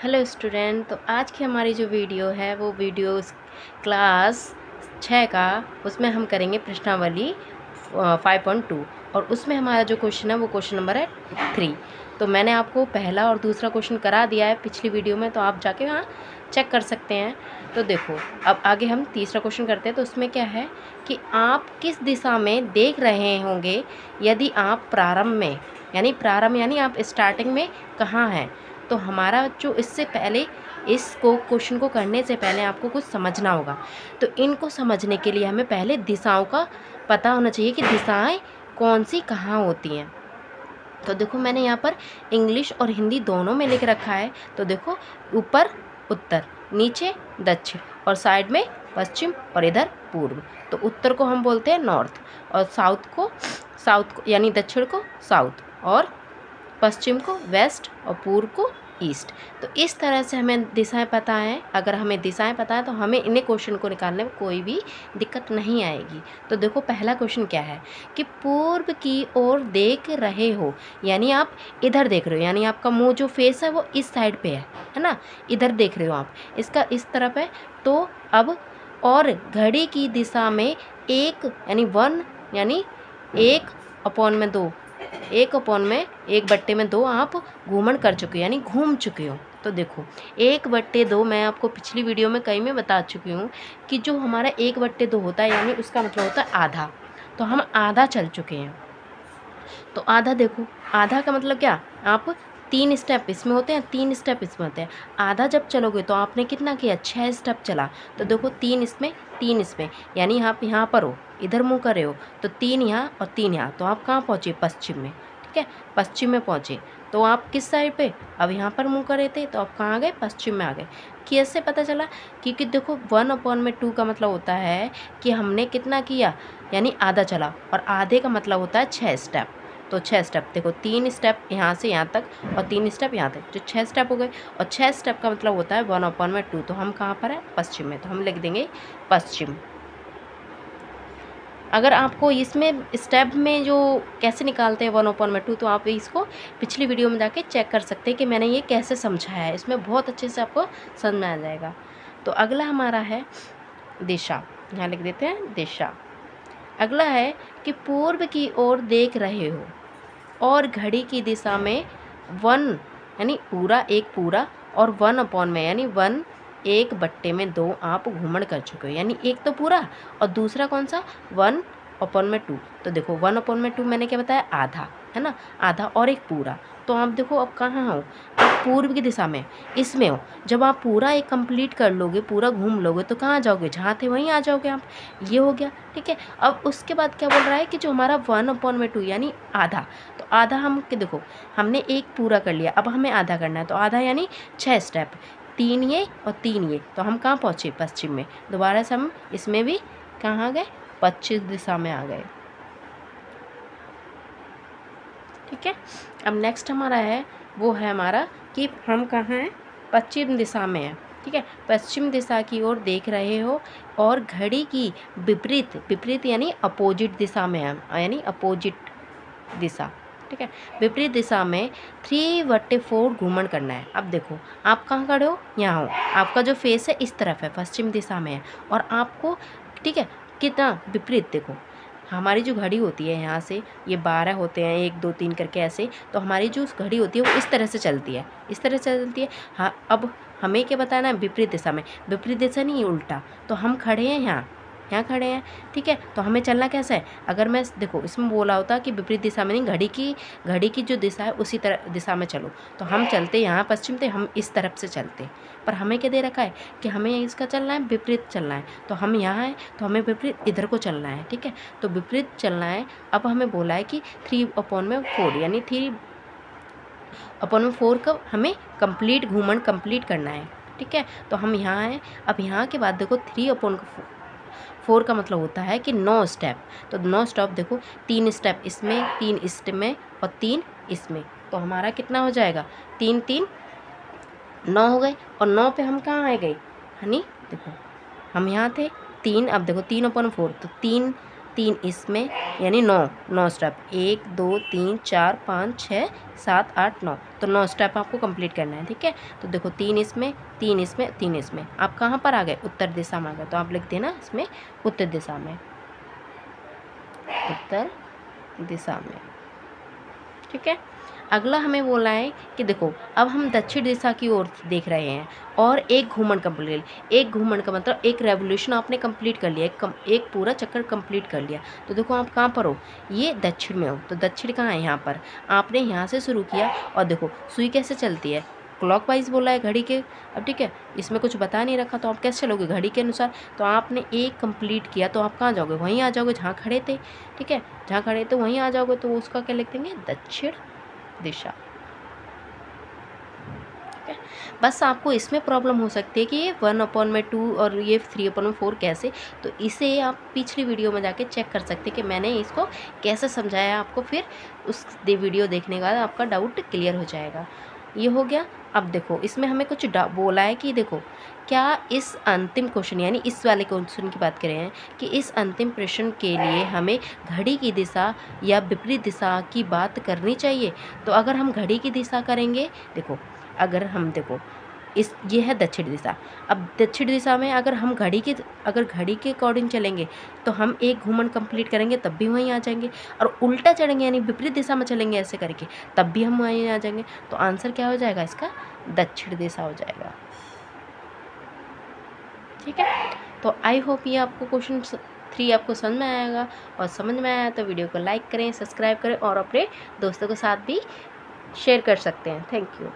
Hello student. तो आज की हमारी जो वीडियो है वो वीडियो क्लास 6 का, उसमें हम करेंगे प्रश्नावली 5.2 और उसमें हमारा जो क्वेश्चन है वो क्वेश्चन नंबर है 3। तो मैंने आपको पहला और दूसरा क्वेश्चन करा दिया है पिछली वीडियो में, तो आप जाके वहाँ चेक कर सकते हैं। तो देखो अब आगे हम तीसरा क्वेश्चन करते हैं। तो उसमें क्या है कि आप किस दिशा में देख रहे होंगे यदि आप प्रारंभ यानी आप स्टार्टिंग में कहाँ हैं। तो हमारा जो इससे पहले इसको क्वेश्चन को करने से पहले आपको कुछ समझना होगा। तो इनको समझने के लिए हमें पहले दिशाओं का पता होना चाहिए कि दिशाएं कौन सी कहाँ होती हैं। तो देखो मैंने यहाँ पर इंग्लिश और हिंदी दोनों में लिख रखा है। तो देखो ऊपर उत्तर, नीचे दक्षिण और साइड में पश्चिम और इधर पूर्व। तो उत्तर को हम बोलते हैं नॉर्थ और साउथ को यानी दक्षिण को साउथ और पश्चिम को वेस्ट और पूर्व को ईस्ट। तो इस तरह से हमें दिशाएं पता हैं। अगर हमें दिशाएं पता है तो हमें इन्हें क्वेश्चन को निकालने में कोई भी दिक्कत नहीं आएगी। तो देखो पहला क्वेश्चन क्या है कि पूर्व की ओर देख रहे हो, यानी आप इधर देख रहे हो, यानी आपका मुंह जो फेस है वो इस साइड पे है ना, इधर देख रहे हो आप, इसका इस तरफ है। तो अब और घड़ी की दिशा में एक यानी 1 यानी 1/2, 1/1/2 आप घूमन कर चुके हो यानी घूम चुके हो। तो देखो 1/2 मैं आपको पिछली वीडियो में कई में बता चुकी हूँ कि जो हमारा 1/2 होता है यानी उसका मतलब होता है आधा। तो हम आधा चल चुके हैं। तो आधा देखो, आधा का मतलब क्या, आप 3 स्टेप इसमें होते हैं, 3 स्टेप इसमें होते हैं। आधा जब चलोगे तो आपने कितना किया, 6 स्टेप चला। तो देखो 3 इसमें 3 इसमें, यानी आप यहाँ पर हो, इधर मुँह कर रहे हो, तो 3 यहाँ और 3 यहाँ। तो आप कहाँ पहुँचे, पश्चिम में। ठीक है, पश्चिम में पहुँचे। तो आप किस साइड पे, अब यहाँ पर मुँह कर रहे थे, तो आप कहाँ आ गए, पश्चिम में आ गए। कैसे पता चला, क्योंकि देखो 1/2 का मतलब होता है कि हमने कितना किया, यानी आधा चला, और आधे का मतलब होता है 6 स्टेप। तो 6 स्टेप देखो, 3 स्टेप यहाँ से यहाँ तक और 3 स्टेप यहाँ तक, जो 6 स्टेप हो गए। और 6 स्टेप का मतलब होता है 1/2। तो हम कहाँ पर है, पश्चिम में, तो हम लिख देंगे पश्चिम। अगर आपको इसमें स्टेप में जो कैसे निकालते हैं 1/2, तो आप इसको पिछली वीडियो में जाके चेक कर सकते हैं कि मैंने ये कैसे समझाया है। इसमें बहुत अच्छे से आपको समझ में आ जाएगा। तो अगला हमारा है दिशा, यहाँ लिख देते हैं दिशा। अगला है कि पूर्व की ओर देख रहे हो और घड़ी की दिशा में 1 यानी पूरा, एक पूरा, और 1 में यानी 1 1/2 आप घूमन कर चुके हो, यानी एक तो पूरा और दूसरा कौन सा 1/2। तो देखो 1/2 मैंने क्या बताया, आधा है ना, आधा और एक पूरा। तो आप देखो अब कहाँ हो, आप पूर्व की दिशा में इसमें हो। जब आप पूरा एक कंप्लीट कर लोगे, पूरा घूम लोगे, तो कहाँ जाओगे, जहाँ थे वहीं आ जाओगे आप। ये हो गया। ठीक है, अब उसके बाद क्या बोल रहा है कि जो हमारा 1/2 यानी आधा, तो आधा हम कि देखो हमने एक पूरा कर लिया, अब हमें आधा करना है। तो आधा यानी 6 स्टेप, 3 ये और 3 ये, तो हम कहाँ पहुँचे, पश्चिम में। दोबारा से हम इसमें भी कहाँ आ गए, पश्चिम दिशा में आ गए। ठीक है, अब नेक्स्ट हमारा है वो है हमारा कि हम कहाँ हैं, पश्चिम दिशा में हैं। ठीक है, पश्चिम दिशा की ओर देख रहे हो और घड़ी की विपरीत, विपरीत यानी अपोजिट दिशा में है, यानी अपोजिट दिशा। ठीक है, विपरीत दिशा में 3/4 घूमन करना है। अब देखो आप कहाँ खड़े हो, यहाँ हो, आपका जो फेस है इस तरफ है, पश्चिम दिशा में है, और आपको ठीक है कितना विपरीत, देखो हमारी जो घड़ी होती है यहाँ से ये 12 होते हैं, 1 2 3 करके ऐसे। तो हमारी जो घड़ी होती है वो इस तरह से चलती है, इस तरह से चलती है। हाँ, अब हमें क्या बताना है, विपरीत दिशा में, विपरीत दिशा नहीं उल्टा। तो हम खड़े हैं यहाँ, यहाँ खड़े हैं। ठीक है, तो हमें चलना कैसा है, अगर मैं देखो इसमें बोला होता कि विपरीत दिशा में नहीं, घड़ी की जो दिशा है उसी तरह दिशा में चलो, तो हम चलते यहाँ पश्चिम थे, हम इस तरफ से चलते। पर हमें क्या दे रखा है कि हमें इसका चलना है, विपरीत चलना है। तो हम यहाँ हैं तो हमें विपरीत इधर को चलना है। ठीक है, तो विपरीत चलना है। अब हमें बोला है कि 3/4 यानी 3/4 का हमें कंप्लीट घूमन कंप्लीट करना है। ठीक है, तो हम यहाँ हैं। अब यहाँ के बाद देखो 3/4 का मतलब होता है कि 9 स्टेप। तो 9 स्टेप देखो, 3 स्टेप इसमें, 3 इसमें और 3 इसमें। तो हमारा कितना हो जाएगा, 3 3 9 हो गए। और 9 पे हम कहाँ आ गए, हनी देखो हम यहाँ थे 3, अब देखो 3/4, तो 3 3 इसमें, यानी 9 स्टेप, 1 2 3 4 5 6 7 8 9, तो 9 स्टेप आपको कंप्लीट करना है। ठीक है, तो देखो 3 इसमें, 3 इसमें, 3 इसमें, आप कहाँ पर आ गए? उत्तर दिशा में आ गए, तो आप लिख देना इसमें उत्तर दिशा में, उत्तर दिशा में। ठीक है, अगला हमें बोला है कि देखो अब हम दक्षिण दिशा की ओर देख रहे हैं और एक घूमन कंप्लीट, एक घूमन का मतलब एक रेवोल्यूशन आपने कंप्लीट कर लिया, एक पूरा चक्कर कंप्लीट कर लिया। तो देखो आप कहाँ पर हो? ये दक्षिण में हो, तो दक्षिण कहाँ है? यहाँ पर। आपने यहाँ से शुरू किया और देखो सुई कैसे चलती है, क्लॉकवाइज बोला है घड़ी के। अब ठीक है, इसमें कुछ बता नहीं रखा, तो आप कैसे चलोगे? घड़ी के अनुसार। तो आपने एक कंप्लीट किया तो आप कहाँ जाओगे? वहीं आ जाओगे जहाँ खड़े थे। ठीक है, जहाँ खड़े थे वहीं आ जाओगे, तो उसका क्या लिख देंगे? दक्षिण दिशा। ठीक है, बस आपको इसमें प्रॉब्लम हो सकती है कि ये 1/2 और ये 3/4 कैसे, तो इसे आप पिछली वीडियो में जाके चेक कर सकते हैं कि मैंने इसको कैसे समझाया आपको, फिर उस वीडियो देखने के बाद आपका डाउट क्लियर हो जाएगा। ये हो गया। अब देखो इसमें हमें कुछ बोला है कि देखो क्या इस अंतिम क्वेश्चन, यानी इस वाले क्वेश्चन की बात कर रहे हैं कि इस अंतिम प्रश्न के लिए हमें घड़ी की दिशा या विपरीत दिशा की बात करनी चाहिए। तो अगर हम घड़ी की दिशा करेंगे, देखो अगर हम देखो ये है दक्षिण दिशा। अब दक्षिण दिशा में अगर हम घड़ी के अकॉर्डिंग चलेंगे तो हम एक घूमन कंप्लीट करेंगे तब भी वहीं आ जाएंगे, और उल्टा चलेंगे यानी विपरीत दिशा में चलेंगे ऐसे करके तब भी हम वहीं आ जाएंगे। तो आंसर क्या हो जाएगा इसका? दक्षिण दिशा हो जाएगा। ठीक है, तो आई होप ये आपको क्वेश्चन 3 आपको समझ में आएगा, और समझ में आया तो वीडियो को लाइक करें, सब्सक्राइब करें और अपने दोस्तों के साथ भी शेयर कर सकते हैं। Thank you.